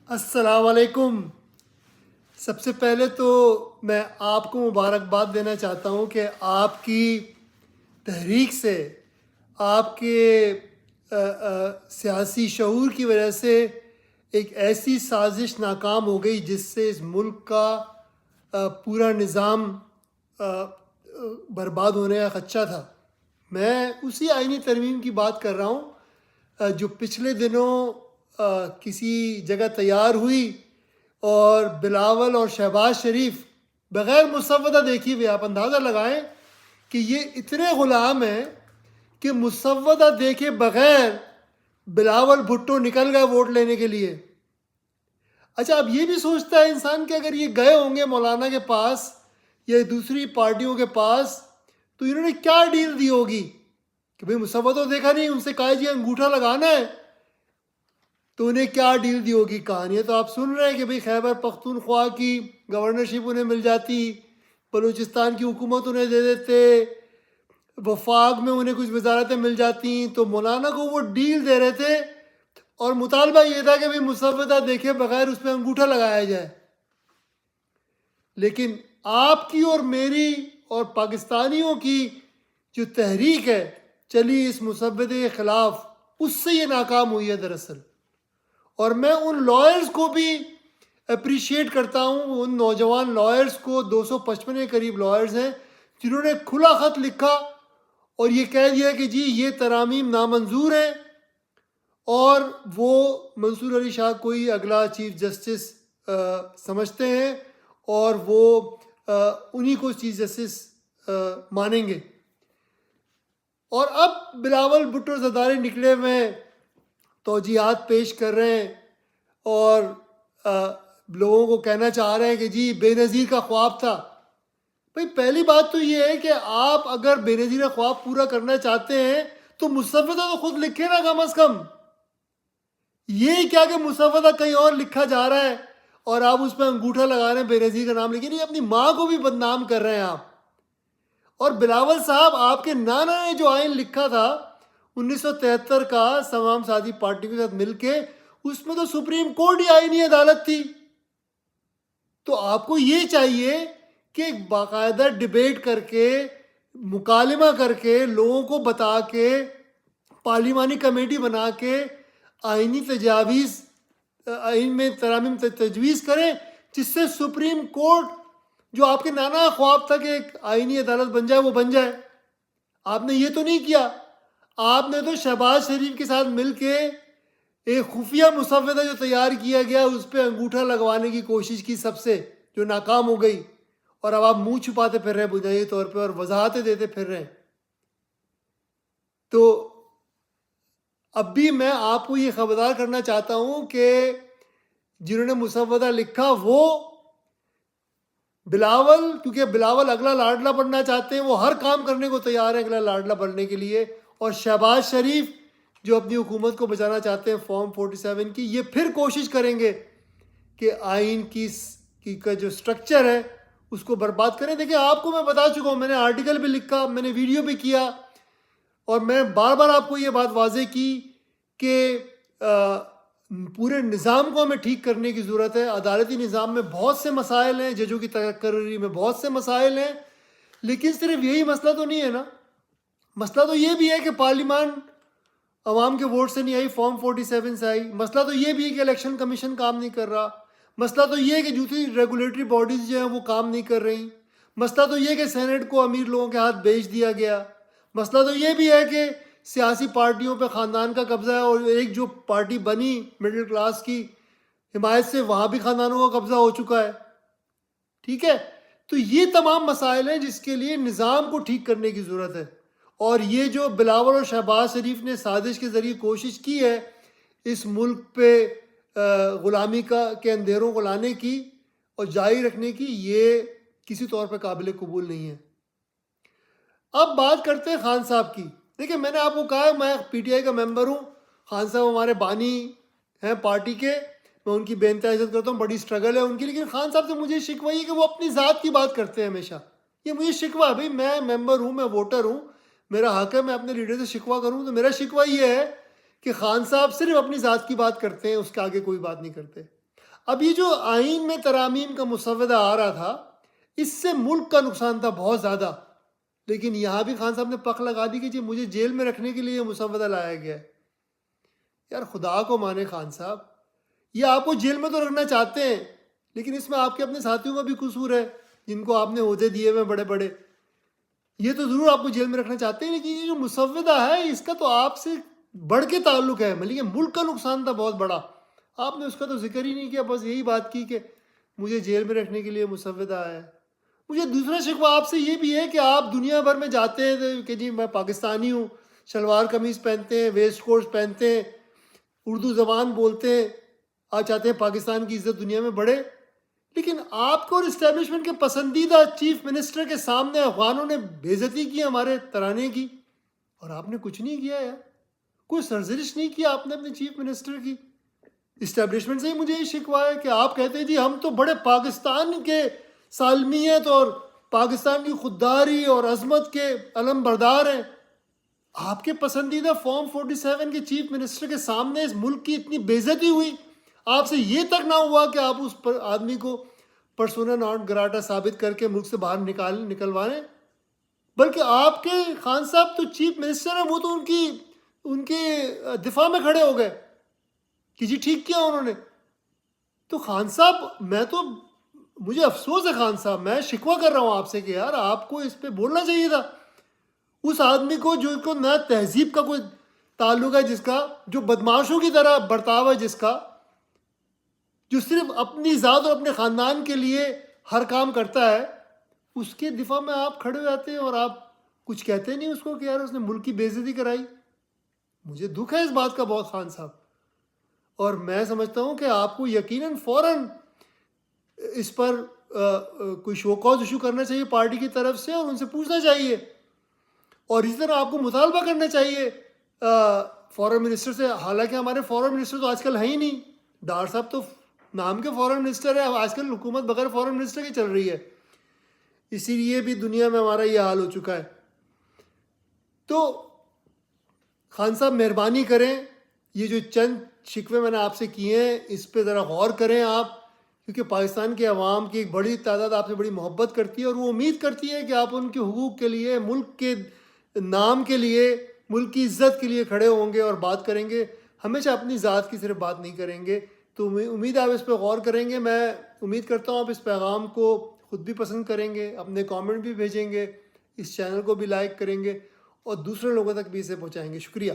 السلام علیکم. سب سے پہلے تو میں آپ کو مبارکباد دینا چاہتا ہوں کہ آپ کی تحریک سے، آپ کے سیاسی شعور کی وجہ سے ایک ایسی سازش ناکام ہو گئی جس سے اس ملک کا پورا نظام برباد ہونے کا خدشہ تھا. میں اسی آئینی ترمیم کی بات کر رہا ہوں جو پچھلے دنوں کسی جگہ تیار ہوئی، اور بلاول اور شہباز شریف بغیر مسودہ دیکھی ہوئے، آپ اندازہ لگائیں کہ یہ اتنے غلام ہیں کہ مسودہ دیکھے بغیر بلاول بھٹو نکل گئے ووٹ لینے کے لیے. اچھا، اب یہ بھی سوچتا ہے انسان کہ اگر یہ گئے ہوں گے مولانا کے پاس یا دوسری پارٹیوں کے پاس تو انہوں نے کیا ڈیل دی ہوگی کہ بھئی مسودہ دیکھا نہیں، ان سے کہا جی انگوٹھا لگانا ہے، تو انہیں کیا ڈیل دی ہوگی. کہانیاں تو آپ سن رہے ہیں کہ بھئی خیبر پختونخوا کی گورنرشپ انہیں مل جاتی، بلوچستان کی حکومت انہیں دے دیتے، وفاق میں انہیں کچھ وزارتیں مل جاتی. تو مولانا کو وہ ڈیل دے رہے تھے اور مطالبہ یہ تھا کہ بھئی مسودہ دیکھے بغیر اس پہ انگوٹھا لگایا جائے. لیکن آپ کی اور میری اور پاکستانیوں کی جو تحریک ہے چلی اس مسودے کے خلاف، اس سے یہ ناکام ہوئی ہے دراصل. اور میں ان لائرز کو بھی اپریشیٹ کرتا ہوں، ان نوجوان لائرز کو، 255 کے قریب لائرز ہیں جنہوں نے کھلا خط لکھا اور یہ کہہ دیا کہ جی یہ ترامیم نامنظور ہیں، اور وہ منصور علی شاہ کو ہی اگلا چیف جسٹس سمجھتے ہیں اور وہ انہی کو چیف جسٹس مانیں گے. اور اب بلاول بھٹو زرداری نکلے ہوئے توجیہات پیش کر رہے ہیں اور لوگوں کو کہنا چاہ رہے ہیں کہ جی بے نظیر کا خواب تھا. بھئی پہلی بات تو یہ ہے کہ آپ اگر بے نظیر کا خواب پورا کرنا چاہتے ہیں تو مسودہ تو خود لکھے نا کم از کم. یہ کیا کہ مسودہ کہیں اور لکھا جا رہا ہے اور آپ اس پہ انگوٹھا لگا رہے ہیں، بے نظیر کا نام لکھے نہیں، اپنی ماں کو بھی بدنام کر رہے ہیں آپ. اور بلاول صاحب، آپ کے نانا نے جو آئین لکھا تھا 1973 کا تمام ساتھی پارٹی کے ساتھ مل کے، اس میں تو سپریم کورٹ ہی آئینی عدالت تھی. تو آپ کو یہ چاہیے کہ ایک باقاعدہ ڈیبیٹ کر کے، مکالمہ کر کے، لوگوں کو بتا کے، پارلیمانی کمیٹی بنا کے آئینی تجاویز، آئین میں ترامیم تجویز کریں جس سے سپریم کورٹ جو آپ کے نانا کا خواب تھا کہ ایک آئینی عدالت بن جائے وہ بن جائے. آپ نے یہ تو نہیں کیا. آپ نے تو شہباز شریف کے ساتھ مل کے ایک خفیہ مسودہ جو تیار کیا گیا اس پہ انگوٹھا لگوانے کی کوشش کی سب سے، جو ناکام ہو گئی، اور اب آپ منہ چھپاتے پھر رہے ہیں بنیادی طور پہ اور وضاحتیں دیتے پھر رہے ہیں. تو اب بھی میں آپ کو یہ خبردار کرنا چاہتا ہوں کہ جنہوں نے مسودہ لکھا وہ بلاول، کیونکہ بلاول اگلا لاڈلا بننا چاہتے ہیں، وہ ہر کام کرنے کو تیار ہیں اگلا لاڈلا بننے کے لیے، اور شہباز شریف جو اپنی حکومت کو بچانا چاہتے ہیں فارم 47 کی، یہ پھر کوشش کریں گے کہ آئین کی کا جو سٹرکچر ہے اس کو برباد کریں. دیکھیں، آپ کو میں بتا چکا ہوں، میں نے آرٹیکل بھی لکھا، میں نے ویڈیو بھی کیا، اور میں بار بار آپ کو یہ بات واضح کی کہ پورے نظام کو ہمیں ٹھیک کرنے کی ضرورت ہے. عدالتی نظام میں بہت سے مسائل ہیں، ججوں کی تقرری میں بہت سے مسائل ہیں، لیکن صرف یہی مسئلہ تو نہیں ہے نا. مسئلہ تو یہ بھی ہے کہ پارلیمان عوام کے ووٹ سے نہیں آئی، فارم 47 سے آئی. مسئلہ تو یہ بھی ہے کہ الیکشن کمیشن کام نہیں کر رہا. مسئلہ تو یہ ہے کہ دوسری ریگولیٹری باڈیز جو ہیں وہ کام نہیں کر رہی. مسئلہ تو یہ کہ سینٹ کو امیر لوگوں کے ہاتھ بیچ دیا گیا. مسئلہ تو یہ بھی ہے کہ سیاسی پارٹیوں پہ خاندان کا قبضہ ہے، اور ایک جو پارٹی بنی مڈل کلاس کی حمایت سے، وہاں بھی خاندانوں کا قبضہ ہو چکا ہے. ٹھیک ہے، تو یہ تمام مسائل ہیں جس کے لیے نظام کو ٹھیک کرنے کی ضرورت ہے. اور یہ جو بلاول اور شہباز شریف نے سازش کے ذریعے کوشش کی ہے اس ملک پہ غلامی کے اندھیروں کو لانے کی اور جاری رکھنے کی، یہ کسی طور پہ قابل قبول نہیں ہے. اب بات کرتے ہیں خان صاحب کی. دیکھیں، میں نے آپ کو کہا میں پی ٹی آئی کا ممبر ہوں، خان صاحب ہمارے بانی ہیں پارٹی کے، میں ان کی بے انتہا عزت کرتا ہوں، بڑی سٹرگل ہے ان کی، لیکن خان صاحب سے مجھے شکوہ یہ کہ وہ اپنی ذات کی بات کرتے ہیں ہمیشہ. یہ مجھے شکوہ ہے، بھائی میں ممبر ہوں، میں ووٹر ہوں، میرا حق ہے میں اپنے لیڈر سے شکوہ کروں. تو میرا شکوہ یہ ہے کہ خان صاحب صرف اپنی ذات کی بات کرتے ہیں، اس کے آگے کوئی بات نہیں کرتے. اب یہ جو آئین میں ترامیم کا مسودہ آ رہا تھا، اس سے ملک کا نقصان تھا بہت زیادہ، لیکن یہاں بھی خان صاحب نے پک لگا دی کہ جی مجھے جیل میں رکھنے کے لیے یہ مسودہ لایا گیا ہے۔ یار خدا کو مانے خان صاحب، یہ آپ کو جیل میں تو رکھنا چاہتے ہیں، لیکن اس میں آپ کے اپنے ساتھیوں کا بھی قصور ہے جن کو آپ نے عہدے دیے ہوئے بڑے بڑے، یہ تو ضرور آپ کو جیل میں رکھنا چاہتے ہیں، لیکن یہ جو مسودہ ہے اس کا تو آپ سے بڑھ کے تعلق ہے، مطلب یہ ملک کا نقصان تھا بہت بڑا، آپ نے اس کا تو ذکر ہی نہیں کیا، بس یہی بات کی کہ مجھے جیل میں رکھنے کے لیے مسودہ آیا ہے۔ مجھے دوسرا شکوہ آپ سے یہ بھی ہے کہ آپ دنیا بھر میں جاتے ہیں کہ جی میں پاکستانی ہوں، شلوار قمیض پہنتے ہیں، ویسٹ کوٹ پہنتے ہیں، اردو زبان بولتے ہیں، آپ چاہتے ہیں پاکستان کی عزت دنیا میں بڑھے، لیکن آپ کو اور اسٹیبلشمنٹ کے پسندیدہ چیف منسٹر کے سامنے افغانوں نے بے عزتی کی ہمارے ترانے کی، اور آپ نے کچھ نہیں کیا یار، کوئی سرزنش نہیں کیا آپ نے اپنے چیف منسٹر کی۔ اسٹیبلشمنٹ سے ہی مجھے یہ شکوا ہے کہ آپ کہتے ہیں جی ہم تو بڑے پاکستان کے سالمیت اور پاکستان کی خودداری اور عظمت کے علم بردار ہیں، آپ کے پسندیدہ فارم 47 کے چیف منسٹر کے سامنے اس ملک کی اتنی بے عزتی ہوئی، آپ سے یہ تک نہ ہوا کہ آپ اس آدمی کو پرسونا نان گراٹا ثابت کر کے ملک سے باہر نکلوائیں، بلکہ آپ کے خان صاحب تو چیف منسٹر ہیں، وہ تو ان کے دفاع میں کھڑے ہو گئے کہ جی ٹھیک کیا انہوں نے۔ تو خان صاحب مجھے افسوس ہے خان صاحب، میں شکوہ کر رہا ہوں آپ سے کہ یار آپ کو اس پہ بولنا چاہیے تھا، اس آدمی کو جو کو نہ تہذیب کا کوئی تعلق ہے، جس کا جو بدماشوں کی طرح برتاؤ ہے، جس کا جو صرف اپنی ذات اور اپنے خاندان کے لیے ہر کام کرتا ہے، اس کے دفاع میں آپ کھڑے ہو جاتے ہیں اور آپ کچھ کہتے نہیں اس کو کہ یار اس نے ملک کی بے عزتی کرائی۔ مجھے دکھ ہے اس بات کا بہت خان صاحب، اور میں سمجھتا ہوں کہ آپ کو یقیناً فوراً اس پر کوئی شو کاز ایشو کرنا چاہیے پارٹی کی طرف سے، اور ان سے پوچھنا چاہیے، اور اسی طرح آپ کو مطالبہ کرنا چاہیے فورن منسٹر سے، حالانکہ ہمارے فورن منسٹر تو آج کل ہیں ہی نہیں، ڈار صاحب تو نام کے فورن منسٹر ہے، آج کل حکومت بغیر فورن منسٹر کی چل رہی ہے، اسی لیے بھی دنیا میں ہمارا یہ حال ہو چکا ہے۔ تو خان صاحب مہربانی کریں، یہ جو چند شکوے میں نے آپ سے کیے ہیں اس پہ ذرا غور کریں آپ، کیونکہ پاکستان کے عوام کی ایک بڑی تعداد آپ سے بڑی محبت کرتی ہے، اور وہ امید کرتی ہے کہ آپ ان کے حقوق کے لیے، ملک کے نام کے لیے، ملک کی عزت کے لیے کھڑے ہوں گے اور بات کریں گے، ہمیشہ اپنی ذات کی صرف بات نہیں کریں گے۔ تو امید ہے آپ اس پہ غور کریں گے، میں امید کرتا ہوں آپ اس پیغام کو خود بھی پسند کریں گے، اپنے کامنٹ بھی بھیجیں گے، اس چینل کو بھی لائک کریں گے، اور دوسرے لوگوں تک بھی اسے پہنچائیں گے۔ شکریہ۔